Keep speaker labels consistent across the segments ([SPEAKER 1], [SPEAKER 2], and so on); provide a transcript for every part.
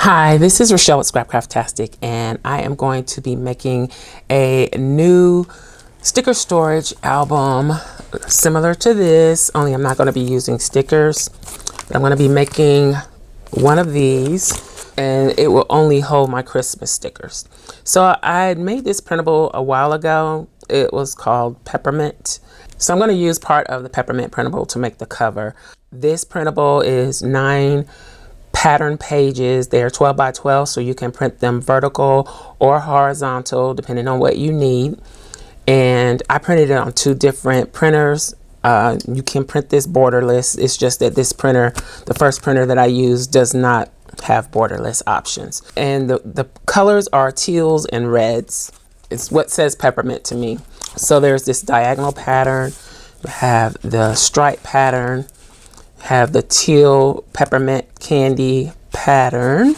[SPEAKER 1] Hi, this is Rachelle with Scrapcraftastic, and I am going to be making a new sticker storage album similar to this, only I'm not going to be using stickers. I'm going to be making one of these, and it will only hold my Christmas stickers. So I had made this printable a while ago. It was called Peppermint. So I'm going to use part of the Peppermint printable to make the cover. This printable is 9 pattern pages. They are 12 by 12, so you can print them vertical or horizontal depending on what you need. And I printed it on 2 different printers. You can print this borderless. It's just that this printer, the first printer that I use, does not have borderless options. And the colors are teals and reds. It's what says peppermint to me. So there's this diagonal pattern. We have the stripe pattern, have the teal peppermint candy pattern.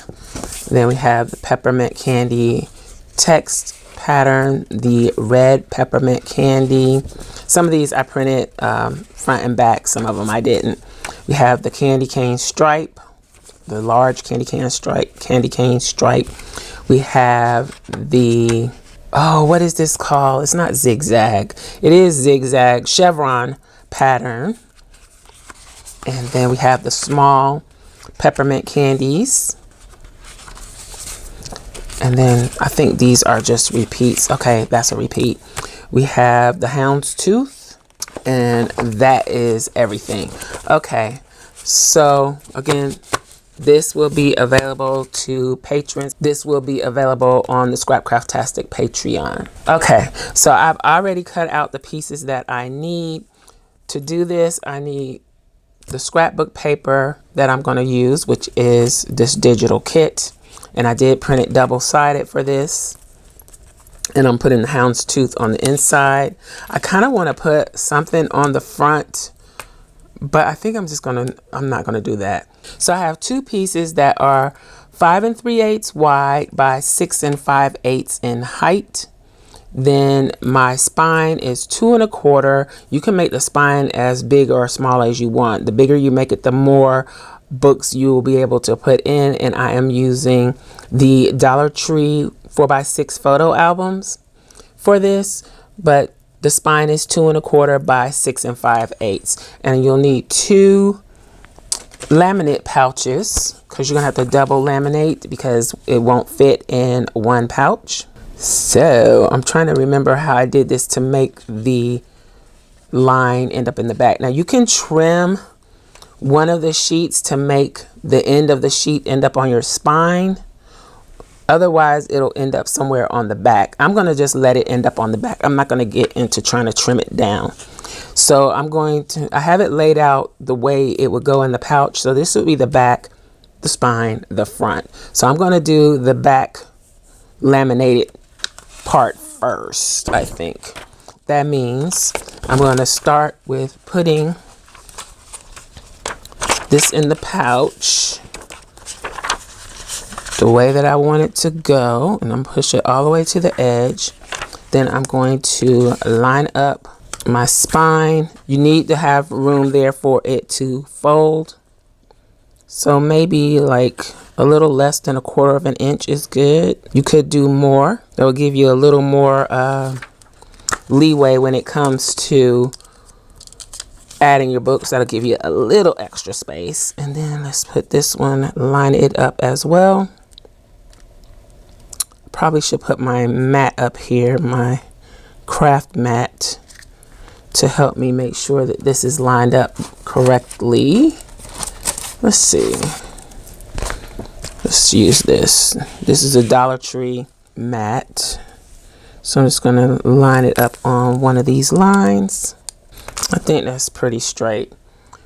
[SPEAKER 1] Then we have the peppermint candy text pattern, the red peppermint candy. Some of these I printed front and back, some of them I didn't. We have the candy cane stripe, the large candy cane stripe. We have the, oh, what is this called? It's not zigzag. It is zigzag chevron pattern. And then we have the small peppermint candies. And then I think these are just repeats. Okay, that's a repeat. We have the houndstooth, and that is everything. Okay, so again, this will be available to patrons. This will be available on the Scrapcraftastic Patreon. Okay, so I've already cut out the pieces that I need. To do this, I need the scrapbook paper that I'm going to use, which is this digital kit, and I did print it double-sided for this, and I'm putting the houndstooth on the inside. I kind of want to put something on the front, but I think I'm not gonna do that. So I have 2 pieces that are 5 3/8 wide by 6 5/8 in height. Then my spine is 2 1/4. You can make the spine as big or small as you want. The bigger you make it, the more books you will be able to put in. And I am using the Dollar Tree 4x6 photo albums for this, but the spine is 2 1/4 by 6 5/8. And you'll need 2 laminate pouches because you're gonna have to double laminate because it won't fit in one pouch. So I'm trying to remember how I did this to make the line end up in the back. Now you can trim one of the sheets to make the end of the sheet end up on your spine. Otherwise, it'll end up somewhere on the back. I'm going to just let it end up on the back. I'm not going to get into trying to trim it down. So I have it laid out the way it would go in the pouch. So this would be the back, the spine, the front. So I'm going to do the back laminated part first, I think. That means I'm going to start with putting this in the pouch the way that I want it to go, and I'm push it all the way to the edge. Then I'm going to line up my spine. You need to have room there for it to fold. So maybe like a little less than 1/4 of an inch is good. You could do more. That will give you a little more leeway when it comes to adding your books. That'll give you a little extra space. And then let's put this one, line it up as well. Probably should put my mat up here, my craft mat, to help me make sure that this is lined up correctly. Let's see. Let's use this. This is a Dollar Tree mat. So I'm just going to line it up on one of these lines. I think that's pretty straight.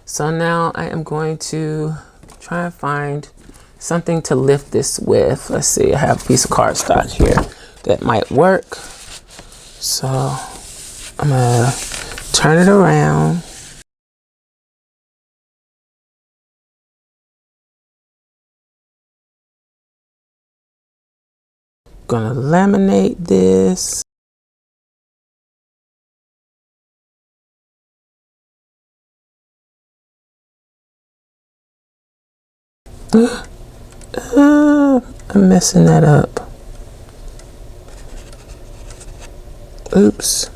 [SPEAKER 1] So now I am going to try and find something to lift this with. Let's see. I have a piece of cardstock here that might work. So I'm going to turn it around. Gonna laminate this. I'm messing that up. Oops.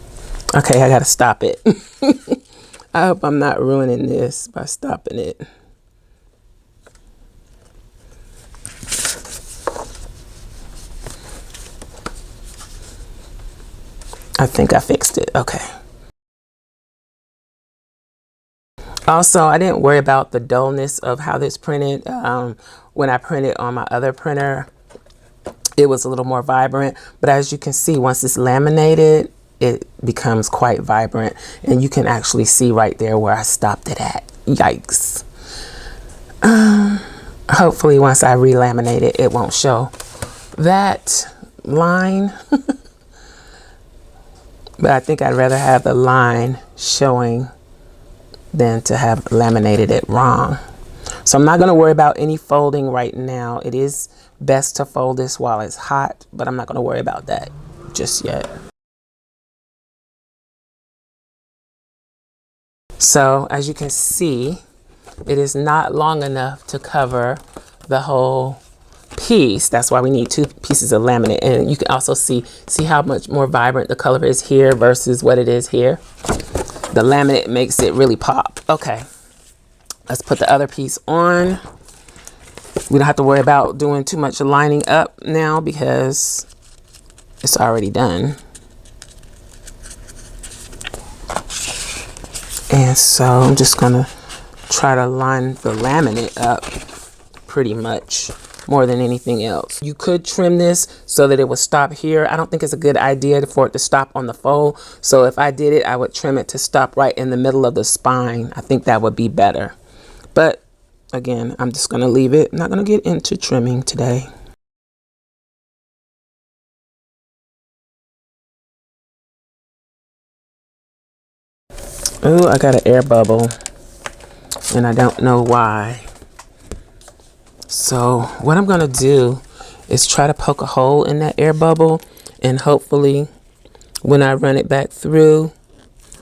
[SPEAKER 1] Okay, I gotta stop it. I hope I'm not ruining this by stopping it. I think I fixed it. Okay. Also, I didn't worry about the dullness of how this printed. When I printed on my other printer, it was a little more vibrant. But as you can see, once it's laminated, it becomes quite vibrant. And you can actually see right there where I stopped it at. Yikes. Hopefully, once I relaminate it, it won't show that line. But I think I'd rather have the line showing than to have laminated it wrong. So I'm not going to worry about any folding right now. It is best to fold this while it's hot, but I'm not going to worry about that just yet. So as you can see, it is not long enough to cover the whole piece. That's why we need 2 pieces of laminate. And you can also see how much more vibrant the color is here versus what it is here. The laminate makes it really pop. Okay, let's put the other piece on. We don't have to worry about doing too much lining up now because it's already done. And so I'm just gonna try to line the laminate up pretty much more than anything else. You could trim this so that it would stop here. I don't think it's a good idea for it to stop on the fold. So if I did it, I would trim it to stop right in the middle of the spine. I think that would be better. But again, I'm just gonna leave it. I'm not gonna get into trimming today. Oh, I got an air bubble and I don't know why. So what I'm gonna do is try to poke a hole in that air bubble, and hopefully when I run it back through,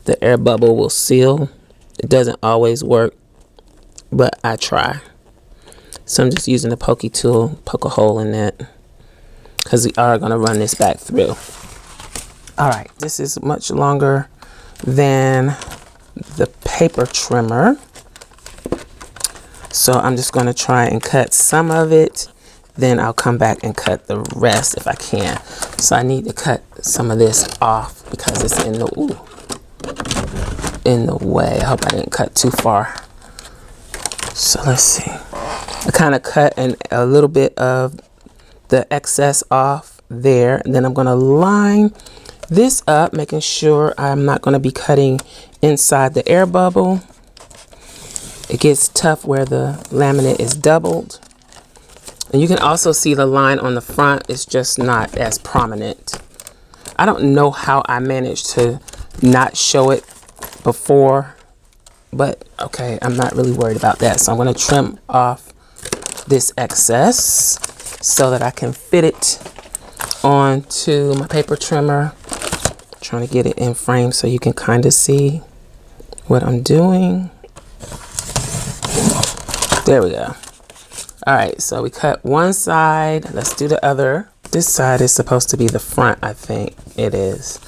[SPEAKER 1] the air bubble will seal. It doesn't always work, but I try. So I'm just using the pokey tool, poke a hole in that, because we are gonna run this back through. All right, this is much longer than the paper trimmer. So I'm just going to try and cut some of it. Then I'll come back and cut the rest if I can. So I need to cut some of this off because it's in the way. I hope I didn't cut too far. So let's see. I kind of cut a little bit of the excess off there. And then I'm going to line this up, making sure I'm not going to be cutting inside the air bubble. It gets tough where the laminate is doubled. And you can also see the line on the front is just not as prominent. I don't know how I managed to not show it before, but okay, I'm not really worried about that. So I'm going to trim off this excess so that I can fit it onto my paper trimmer. I'm trying to get it in frame so you can kind of see what I'm doing. There we go. All right, so we cut one side. Let's do the other. This side is supposed to be the front, I think it is.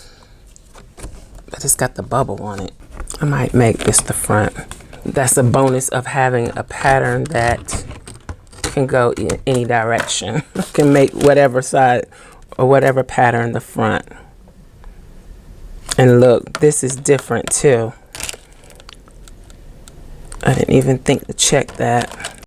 [SPEAKER 1] But it's got the bubble on it. I might make this the front. That's a bonus of having a pattern that can go in any direction. I can make whatever side or whatever pattern the front. And look, this is different too. I didn't even think to check that.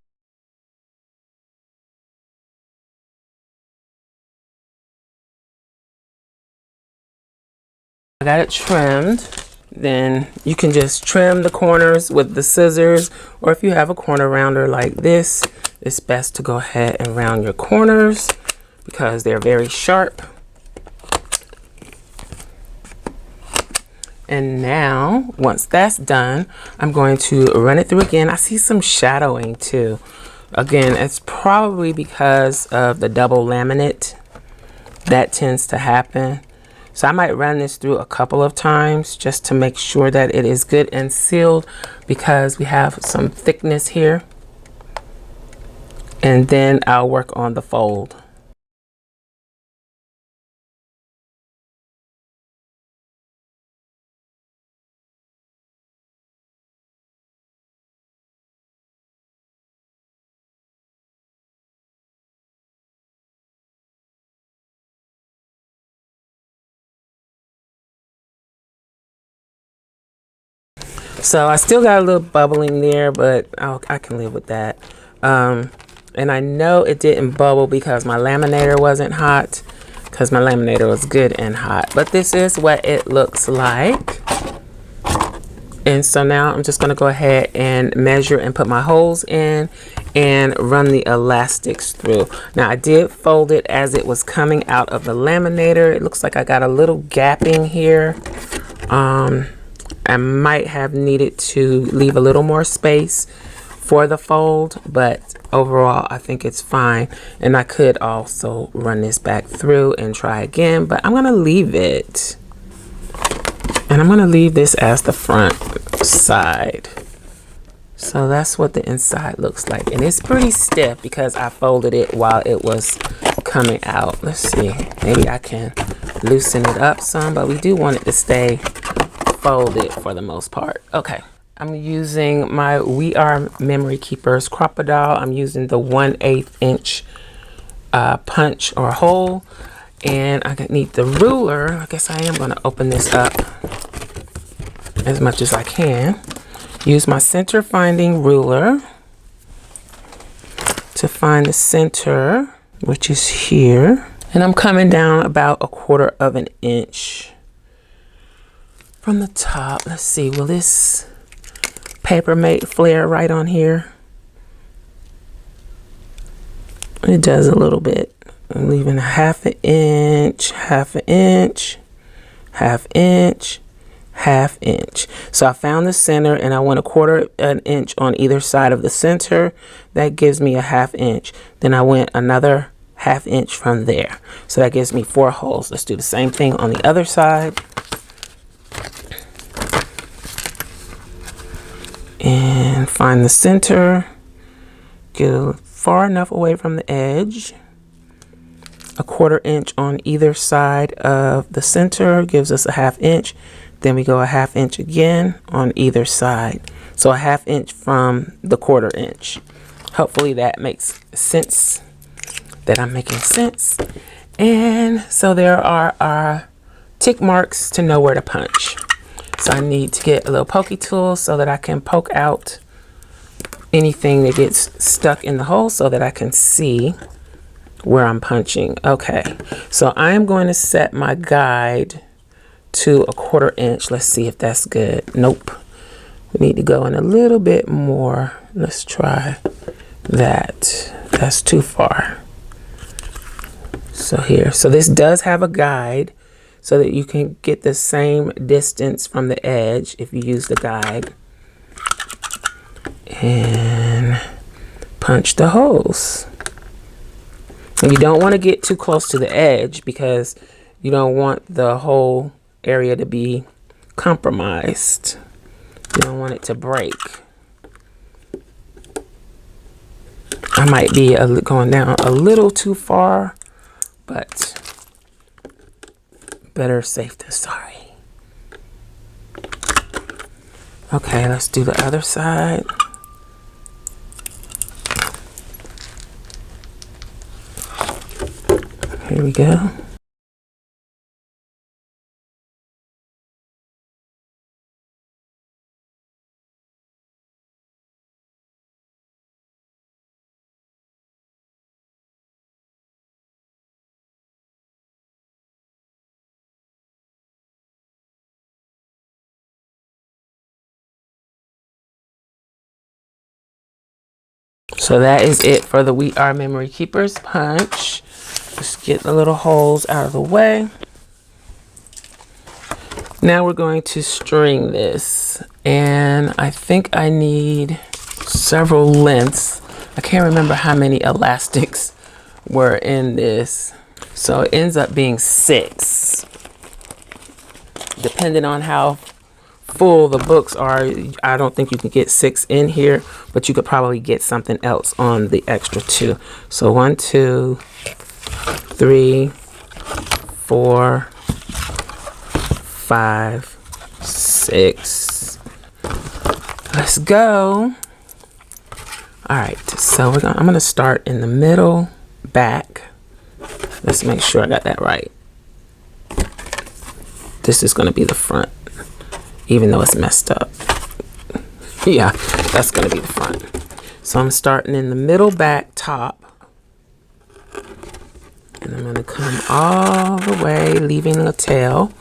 [SPEAKER 1] I got it trimmed. Then you can just trim the corners with the scissors, or if you have a corner rounder like this, it's best to go ahead and round your corners because they're very sharp. And now, once that's done, I'm going to run it through again. I see some shadowing too. Again, it's probably because of the double laminate that tends to happen. So I might run this through a couple of times just to make sure that it is good and sealed, because we have some thickness here. And then I'll work on the fold. So I still got a little bubbling there, but I can live with that. And I know it didn't bubble because my laminator wasn't hot, because my laminator was good and hot. But this is what it looks like. And so now I'm just going to go ahead and measure and put my holes in and run the elastics through. Now I did fold it as it was coming out of the laminator. It looks like I got a little gapping here. I might have needed to leave a little more space for the fold, but overall I think it's fine. And I could also run this back through and try again, but I'm going to leave it. And I'm going to leave this as the front side. So that's what the inside looks like. And it's pretty stiff because I folded it while it was coming out. Let's see. Maybe I can loosen it up some, but we do want it to stay folded for the most part. Okay. I'm using my We Are Memory Keepers Crocodile. I'm using the 1/8 inch punch or hole. And I need the ruler. I guess I am going to open this up as much as I can. Use my center finding ruler to find the center, which is here. And I'm coming down about 1/4 of an inch from the top. Let's see, will this paper mate flare right on here? It does a little bit. I'm leaving 1/2 inch, 1/2 inch, 1/2 inch, 1/2 inch. So I found the center and I went 1/4 an inch on either side of the center. That gives me 1/2 inch. Then I went another 1/2 inch from there. So that gives me 4 holes. Let's do the same thing on the other side. And find the center. Get far enough away from the edge. 1/4 inch on either side of the center gives us 1/2 inch. Then we go 1/2 inch again on either side. So 1/2 inch from the 1/4 inch. Hopefully that makes sense, that I'm making sense. And so there are our tick marks to know where to punch. So I need to get a little pokey tool so that I can poke out anything that gets stuck in the hole so that I can see where I'm punching. Okay, so I am going to set my guide to 1/4 inch. Let's see if that's good. Nope. We need to go in a little bit more. Let's try that. That's too far. So here, so this does have a guide so that you can get the same distance from the edge if you use the guide. And punch the holes. And you don't want to get too close to the edge because you don't want the whole area to be compromised. You don't want it to break. I might be going down a little too far, but better safe than sorry. Okay, let's do the other side. Here we go. So that is it for the We Are Memory Keepers punch. Just get the little holes out of the way. Now we're going to string this, and I think I need several lengths. I can't remember how many elastics were in this, so it ends up being 6. Depending on how full the books are, I don't think you can get 6 in here, but you could probably get something else on the extra 2. So 1, 2, 3, 4, 5, 6. Let's go. All right, so I'm gonna start in the middle, back. Let's make sure I got that right. This is gonna be the front, even though it's messed up. Yeah, that's gonna be the front. So I'm starting in the middle, back, top. And I'm gonna come all the way, leaving a tail,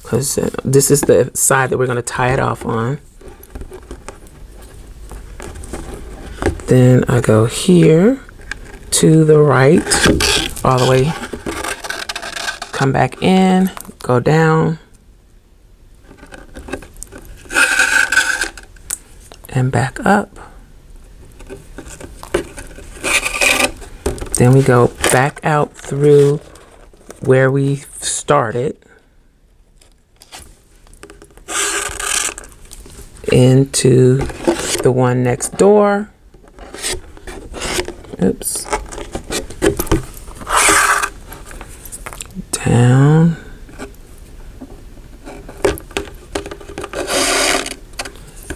[SPEAKER 1] because this is the side that we're gonna tie it off on. Then I go here to the right, all the way, come back in, go down, and back up. Then we go back out through where we started into the one next door. Oops. Down.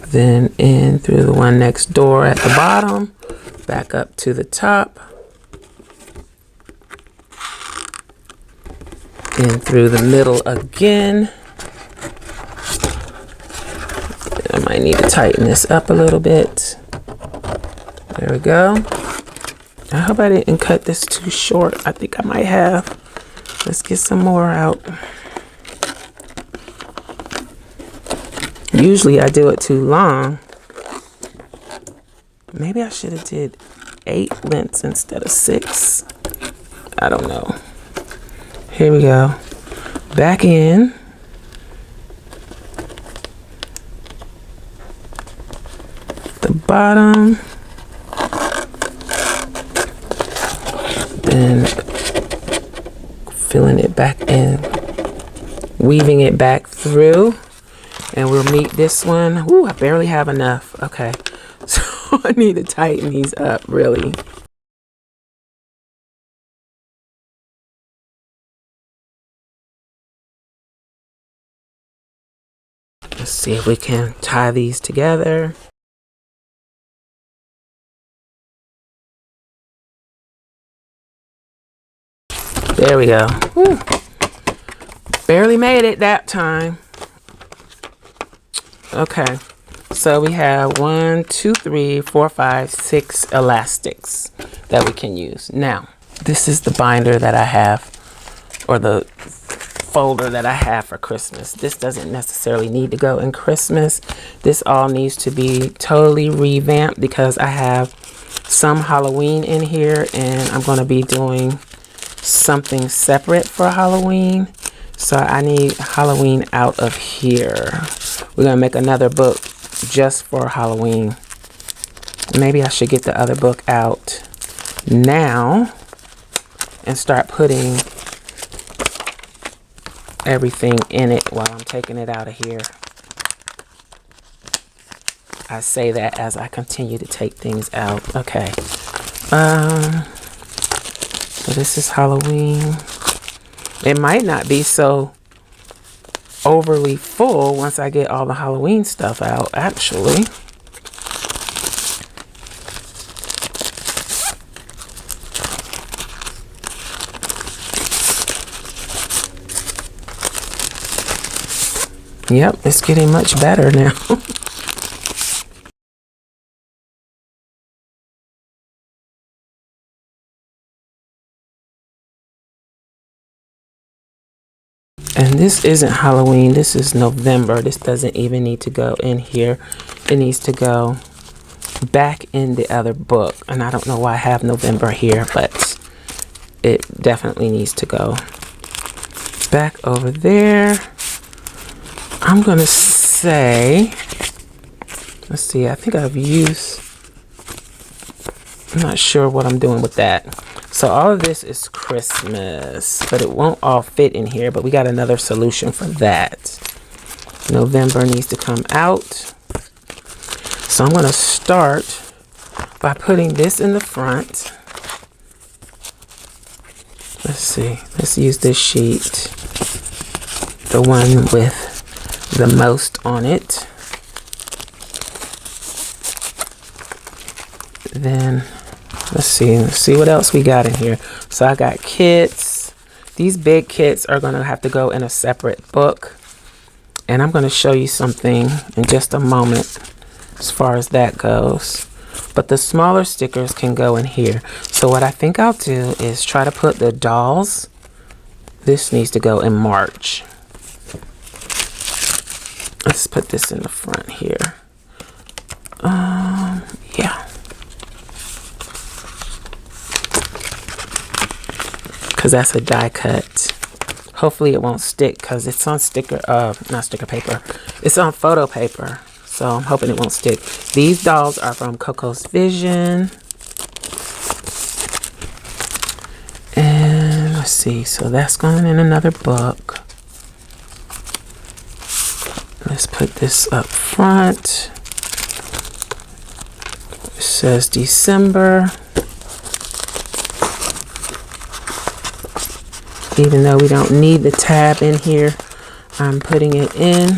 [SPEAKER 1] Then in through the one next door at the bottom, back up to the top. In through the middle again. I might need to tighten this up a little bit. There we go. I hope I didn't cut this too short. I think I might have. Let's get some more out. Usually I do it too long. Maybe I should have did 8 lengths instead of 6. I don't know. Here we go. Back in. The bottom. Then filling it back in. Weaving it back through. And we'll meet this one. Ooh, I barely have enough. Okay. So I need to tighten these up, really. Let's see if we can tie these together. There we go. Woo. Barely made it that time. Okay, so we have 1, 2, 3, 4, 5, 6 elastics that we can use. Now, this is the binder that I have, or the folder that I have for Christmas. This doesn't necessarily need to go in Christmas. This all needs to be totally revamped because I have some Halloween in here and I'm going to be doing something separate for Halloween. So I need Halloween out of here. We're going to make another book just for Halloween. Maybe I should get the other book out now and start putting everything in it while I'm taking it out of here. I say that as I continue to take things out. Okay. So this is Halloween. It might not be so overly full once I get all the Halloween stuff out, actually. Yep, it's getting much better now. And this isn't Halloween, this is November. This doesn't even need to go in here. It needs to go back in the other book. And I don't know why I have November here, but it definitely needs to go back over there. I'm gonna say, let's see, I think I've used, I'm not sure what I'm doing with that. So all of this is Christmas, but it won't all fit in here, but we got another solution for that. November needs to come out. So I'm gonna start by putting this in the front. Let's see, let's use this sheet, the one with the most on it. Then let's see what else we got in here. So I got kits. These big kits are gonna have to go in a separate book, and I'm gonna show you something in just a moment as far as that goes. But the smaller stickers can go in here. So what I think I'll do is try to put the dolls. This needs to go in March. Let's put this in the front here. Yeah. Because that's a die cut. Hopefully it won't stick because it's on not sticker paper. It's on photo paper. So I'm hoping it won't stick. These dolls are from Coco's Vision. And let's see. So that's going in another book. Let's put this up front. It says December. Even though we don't need the tab in here, I'm putting it in.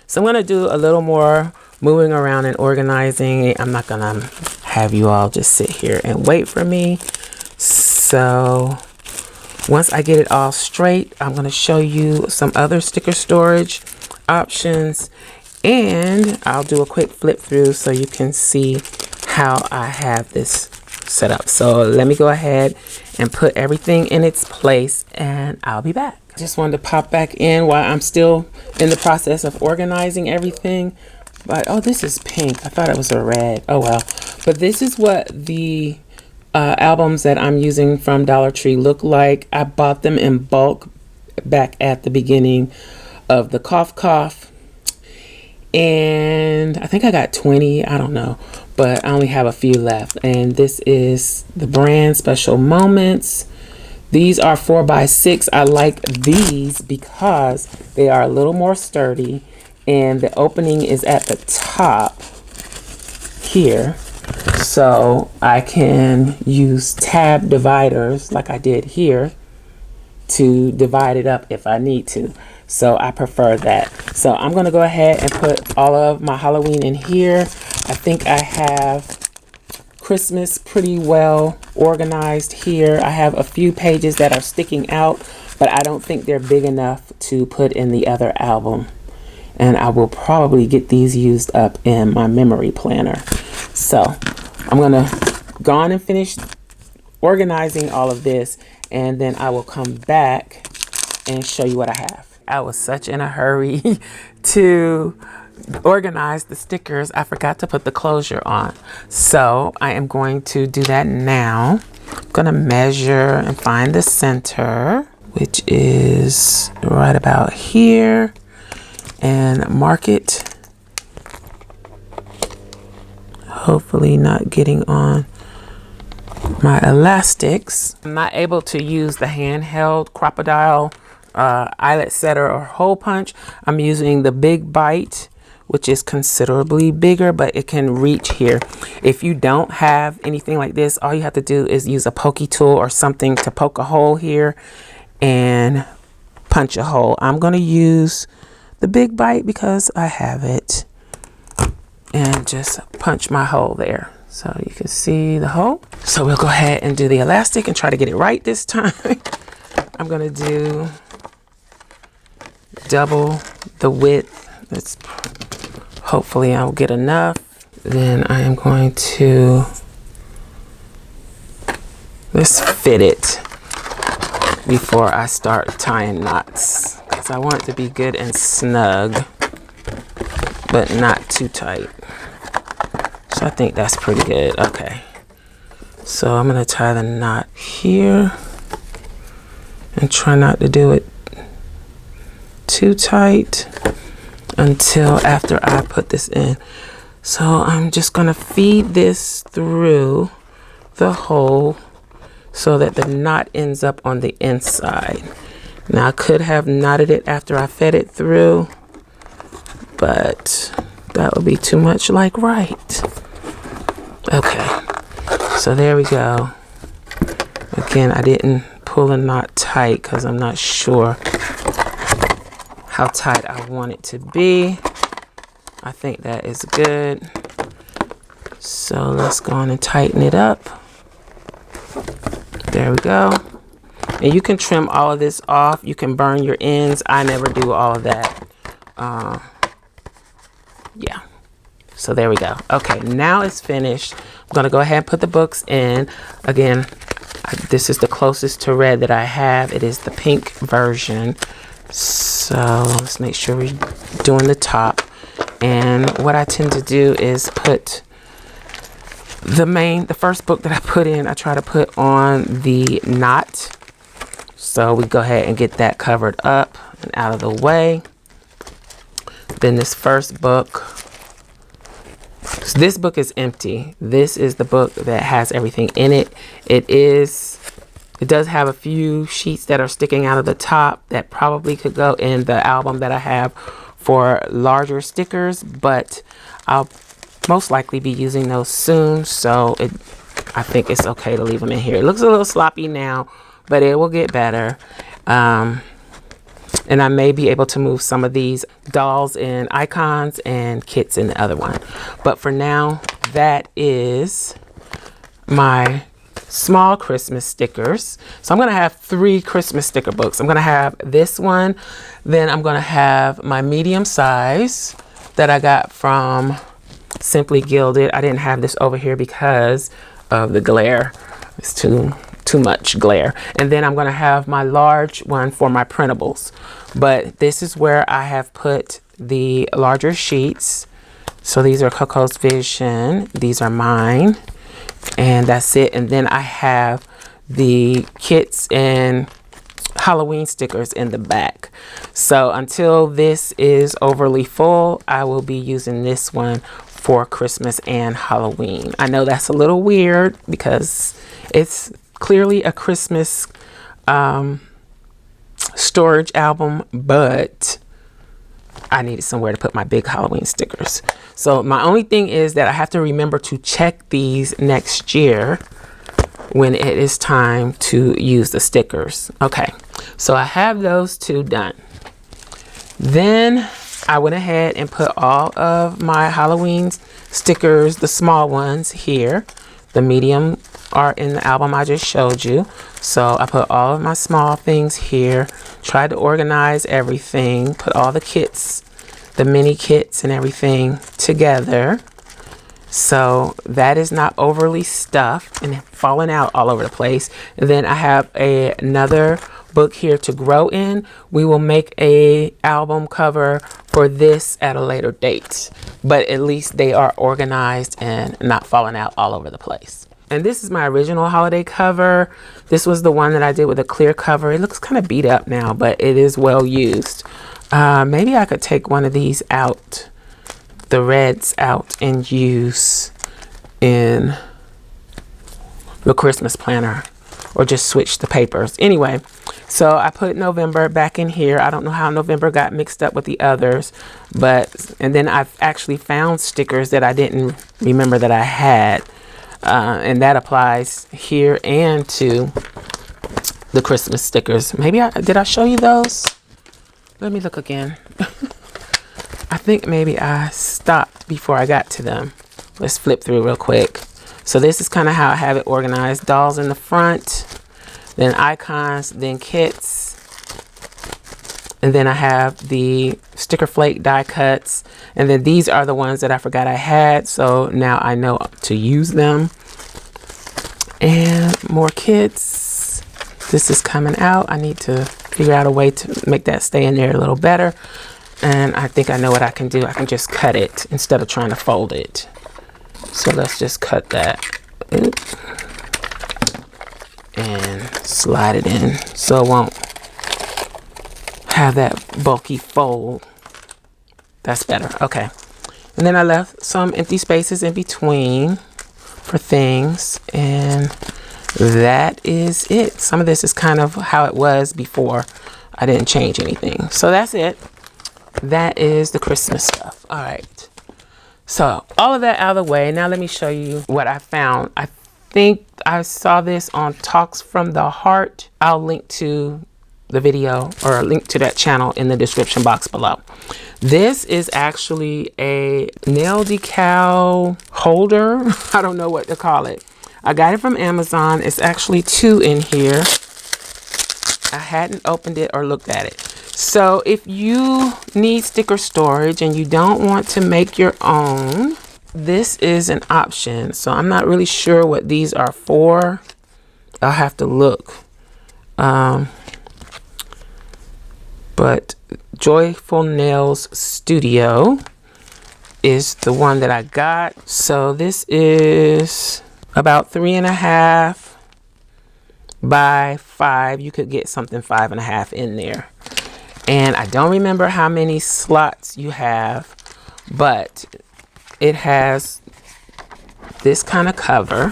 [SPEAKER 1] So I'm going to do a little more moving around and organizing. I'm not going to have you all just sit here and wait for me. So once I get it all straight, I'm going to show you some other sticker storage options. And I'll do a quick flip through so you can see how I have this set up. So let me go ahead and put everything in its place and I'll be back. Just wanted to pop back in while I'm still in the process of organizing everything. But oh, this is pink. I thought it was a red. Oh well. But this is what the albums that I'm using from Dollar Tree look like. I bought them in bulk back at the beginning of the cough. And I think I got 20, I don't know, but I only have a few left. And this is the brand Special Moments. These are 4x6. I like these because they are a little more sturdy and the opening is at the top here. So I can use tab dividers like I did here to divide it up if I need to. So I prefer that. So I'm going to go ahead and put all of my Halloween in here. I think I have Christmas pretty well organized here. I have a few pages that are sticking out, but I don't think they're big enough to put in the other album. And I will probably get these used up in my memory planner. So I'm going to go on and finish organizing all of this, and then I will come back and show you what I have. I was such in a hurry to organize the stickers, I forgot to put the closure on. So I am going to do that now. I'm going to measure and find the center, which is right about here, and mark it. Hopefully not getting on my elastics. I'm not able to use the handheld crocodile eyelet setter or hole punch. I'm using the Big Bite, which is considerably bigger, but it can reach here. If you don't have anything like this, all you have to do is use a pokey tool or something to poke a hole here and punch a hole. I'm going to use the Big Bite because I have it, and just punch my hole there so you can see the hole. So we'll go ahead and do the elastic and try to get it right this time. I'm going to do double the width. That's hopefully I'll get enough. Then I am going to let's fit it before I start tying knots, because I want it to be good and snug but not too tight. So I think that's pretty good. Okay, so I'm going to tie the knot here and try not to do it too tight until after I put this in. So I'm just going to feed this through the hole so that the knot ends up on the inside. Now I could have knotted it after I fed it through, but that would be too much like right. Okay, so there we go. Again, I didn't pull a knot tight because I'm not sure how tight I want it to be. I think that is good. So let's go on and tighten it up. There we go. And you can trim all of this off. You can burn your ends. I never do all of that. Yeah. So there we go. Okay, now it's finished. I'm gonna go ahead and put the books in. Again, this is the closest to red that I have. It is the pink version. So let's make sure we're doing the top. And what I tend to do is put the first book that I put in, I try to put on the knot. So we go ahead and get that covered up and out of the way. Then this first book, so this book is empty. This is the book that has everything in it. It does have a few sheets that are sticking out of the top that probably could go in the album that I have for larger stickers, but I'll most likely be using those soon. So I think it's okay to leave them in here. It looks a little sloppy now, but it will get better. And I may be able to move some of these dolls and icons and kits in the other one. But for now, that is my small Christmas stickers. So I'm going to have 3 Christmas sticker books. I'm going to have this one. Then I'm going to have my medium size that I got from Simply Gilded. I didn't have this over here because of the glare. It's too much glare. And then I'm going to have my large one for my printables. But this is where I have put the larger sheets. So these are Coco's Vision. These are mine. And that's it. And then I have the kits and Halloween stickers in the back. So until this is overly full, I will be using this one for Christmas and Halloween. I know that's a little weird because it's clearly a Christmas storage album, but I needed somewhere to put my big Halloween stickers. So my only thing is that I have to remember to check these next year when it is time to use the stickers. Okay, so I have those 2 done. Then I went ahead and put all of my Halloween stickers, the small ones here. The medium are in the album I just showed you. So I put all of my small things here, tried to organize everything, put all the kits, the mini kits and everything together. So that is not overly stuffed and falling out all over the place. And then I have another book here to grow in. We will make a album cover for this at a later date, but at least they are organized and not falling out all over the place. And this is my original holiday cover. This was the one that I did with a clear cover. It looks kind of beat up now, but it is well used. Maybe I could take one of these out, the reds out, and use in the Christmas planner, or just switch the papers. Anyway, so I put November back in here. I don't know how November got mixed up with the others, and then I've actually found stickers that I didn't remember that I had. And that applies here and to the Christmas stickers. Maybe did I show you those? Let me look again. I think maybe I stopped before I got to them. Let's flip through real quick. So this is kind of how I have it organized. Dolls in the front, then icons, then kits. And then I have the sticker flake die cuts. And then these are the ones that I forgot I had. So now I know to use them. And more kits. This is coming out. I need to figure out a way to make that stay in there a little better. And I think I know what I can do. I can just cut it instead of trying to fold it. So let's just cut that. And slide it in so it won't have that bulky fold. That's better. Okay. And then I left some empty spaces in between for things, and that is it. Some of this is kind of how it was before. I didn't change anything. So that's it. That is the Christmas stuff. All right. So all of that out of the way. Now let me show you what I found. I think I saw this on Talks from the Heart. I'll link to the video or a link to that channel in the description box below. This is actually a nail decal holder. I don't know what to call it. I got it from Amazon. It's actually 2 in here. I hadn't opened it or looked at it. So if you need sticker storage and you don't want to make your own, this is an option. So I'm not really sure what these are for. I'll have to look. But Joyful Nails Studio is the one that I got. So this is about 3.5 by 5. You could get something 5.5 in there. And I don't remember how many slots you have, but it has this kind of cover.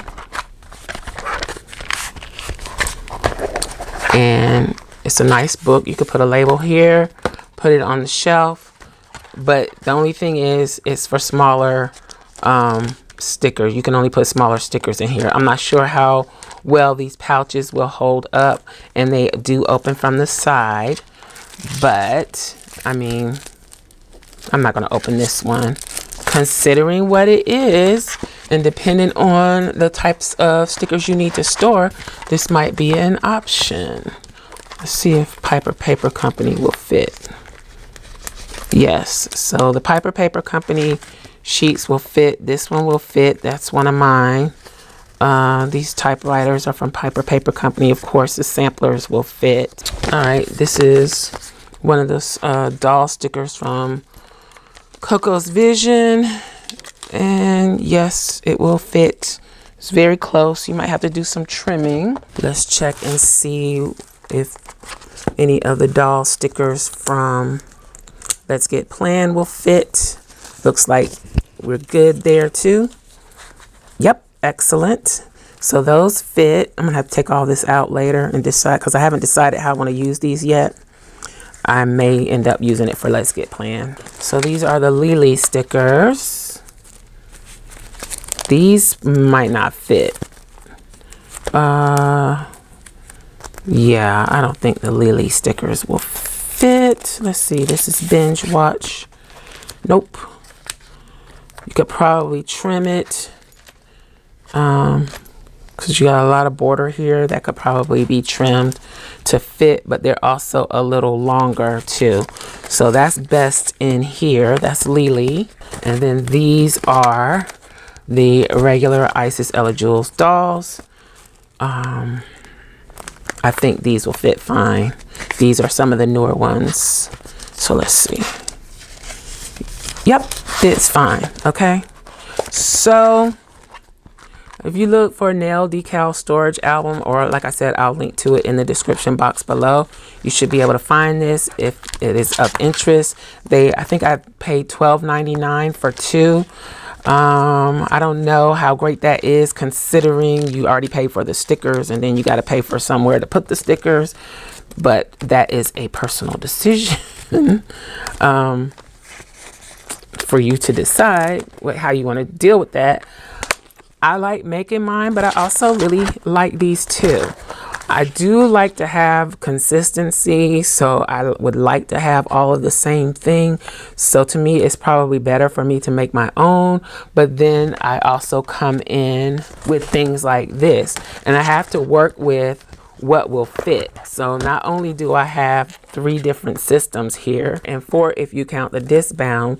[SPEAKER 1] And it's a nice book. You could put a label here, put it on the shelf. But the only thing is, it's for smaller stickers. You can only put smaller stickers in here. I'm not sure how well these pouches will hold up. And they do open from the side. But, I mean, I'm not going to open this one. Considering what it is, and depending on the types of stickers you need to store, this might be an option. Let's see if Piper Paper Company will fit. Yes, so the Piper Paper Company sheets will fit. This one will fit. That's one of mine. These typewriters are from Piper Paper Company. Of course, the samplers will fit. All right, this is one of those doll stickers from Coco's Vision. And yes, it will fit. It's very close. You might have to do some trimming. Let's check and see if any of the doll stickers from Let's Get Planned will fit. Looks like we're good there too. Yep, excellent. So those fit. I'm gonna have to take all this out later and decide, because I haven't decided how I want to use these yet. I may end up using it for Let's Get Planned. So these are the Lily stickers. These might not fit. Yeah, I don't think the Lily stickers will fit. Let's see, this is Binge Watch. Nope. You could probably trim it. Because you got a lot of border here that could probably be trimmed to fit, but they're also a little longer too. So that's best in here. That's Lily. And then these are the regular Isis Ella Jules dolls. I think these will fit fine. These are some of the newer ones. So let's see. Yep, fits fine. Okay. So if you look for nail decal storage album, or like I said, I'll link to it in the description box below. You should be able to find this if it is of interest. I think I paid $12.99 for 2. I don't know how great that is, considering you already paid for the stickers and then you got to pay for somewhere to put the stickers. But that is a personal decision for you to decide how you want to deal with that. I like making mine, but I also really like these too. I do like to have consistency, so I would like to have all of the same thing. So to me, it's probably better for me to make my own, but then I also come in with things like this, and I have to work with what will fit. So not only do I have 3 different systems here, and 4 if you count the disc bound,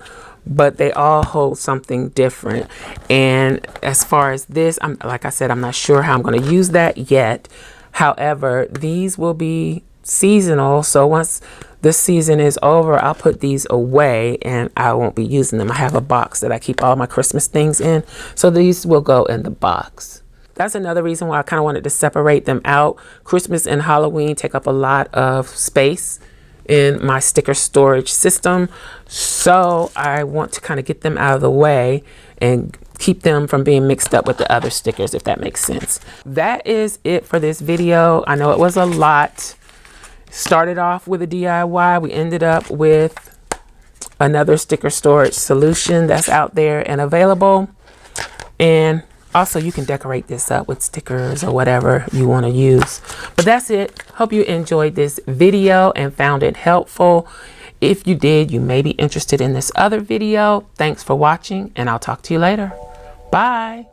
[SPEAKER 1] but they all hold something different. And as far as this, like I said, I'm not sure how I'm going to use that yet. However, these will be seasonal. So once the season is over, I'll put these away and I won't be using them. I have a box that I keep all my Christmas things in. So these will go in the box. That's another reason why I kind of wanted to separate them out. Christmas and Halloween take up a lot of space in my sticker storage system. So I want to kind of get them out of the way and keep them from being mixed up with the other stickers, if that makes sense. That is it for this video. I know it was a lot. Started off with a DIY. We ended up with another sticker storage solution that's out there and available. And also you can decorate this up with stickers or whatever you want to use. But that's it. Hope you enjoyed this video and found it helpful. If you did, you may be interested in this other video. Thanks for watching, and I'll talk to you later. Bye.